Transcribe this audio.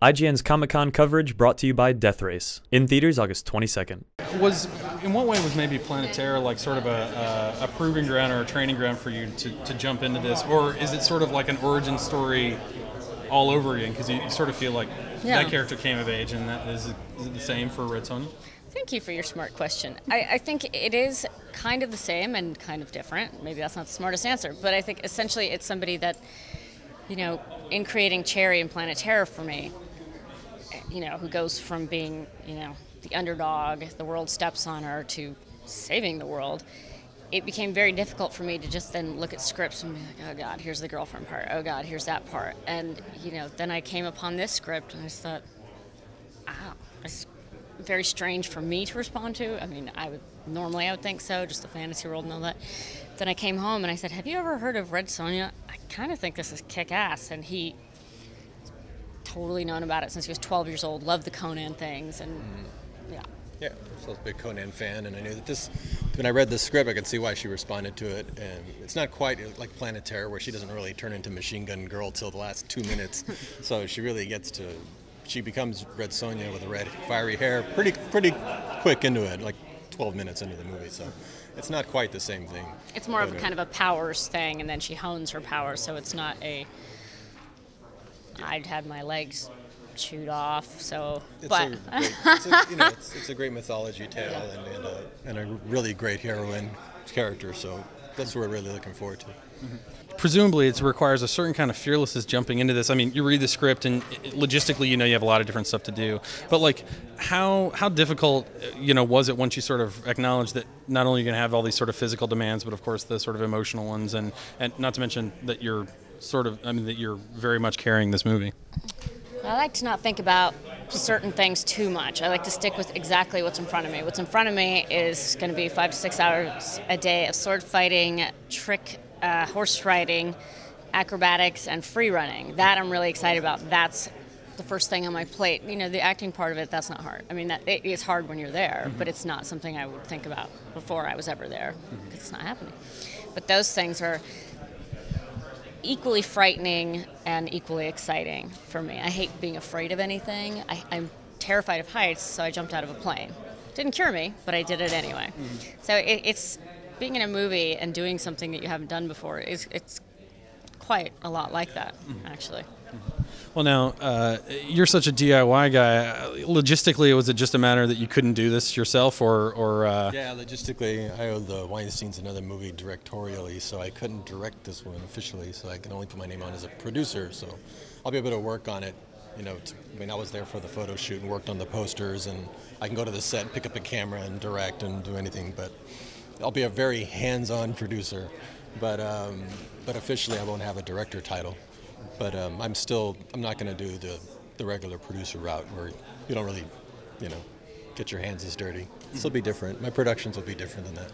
IGN's Comic-Con coverage brought to you by Death Race. In theaters August 22nd. In what way was maybe Planeterra like sort of a proving ground or a training ground for you to jump into this? Or is it sort of like an origin story all over again? Because you sort of feel like that character came of age, and is it the same for Red Sonja? Thank you for your smart question. I think it is kind of the same and kind of different. Maybe that's not the smartest answer, but I think essentially it's somebody that, in creating Cherry and Planeterra for me, who goes from being, the underdog, the world steps on her, to saving the world. It became very difficult for me to just then look at scripts and be like, oh God, here's the girlfriend part. Oh God, here's that part. And, then I came upon this script and I just thought, wow, it's very strange for me to respond to. I mean, I would think so, just the fantasy world and all that. Then I came home and I said, have you ever heard of Red Sonja? I kind of think this is kick-ass. And he totally known about it since he was 12 years old, loved the Conan things, and Yeah, I was a big Conan fan, and I knew that when I read the script, I could see why she responded to it. And it's not quite like Planeterra, where she doesn't really turn into Machine Gun Girl till the last 2 minutes. So she really she becomes Red Sonja with the red fiery hair pretty quick into it, like 12 minutes into the movie. So it's not quite the same thing. It's more of a kind of a powers thing, and then she hones her powers, so it's not I'd had my legs chewed off, so. It's a great mythology tale and a really great heroine character. So that's what we're really looking forward to. Mm-hmm. Presumably, it requires a certain kind of fearlessness jumping into this. I mean, you read the script, and logistically, you have a lot of different stuff to do. But like, how difficult, was it once you sort of acknowledged that not only are you going to have all these sort of physical demands, but of course the sort of emotional ones, and not to mention that you're that you're very much carrying this movie. I like to not think about certain things too much. I like to stick with exactly what's in front of me. What's in front of me is going to be 5 to 6 hours a day of sword fighting, horse riding, acrobatics, and free running. That I'm really excited about. That's the first thing on my plate. The acting part of it, that's not hard. I mean, it is hard when you're there, but it's not something I would think about before I was ever there, because it's not happening. But those things are equally frightening and equally exciting for me. I hate being afraid of anything. I'm terrified of heights, so I jumped out of a plane. Didn't cure me, but I did it anyway. Mm-hmm. So it's being in a movie and doing something that you haven't done before it's quite a lot like that, actually. Well, now, you're such a DIY guy. Logistically, was it just a matter that you couldn't do this yourself, or? Yeah, logistically, I owe the Weinsteins another movie directorially, so I couldn't direct this one officially, so I can only put my name on as a producer, so I'll be able to work on it. I was there for the photo shoot and worked on the posters, and I can go to the set, pick up a camera, and direct and do anything, but I'll be a very hands-on producer, but officially I won't have a director title. But I'm not going to do the regular producer route where you don't really, get your hands as dirty. This will be different. My productions will be different than that.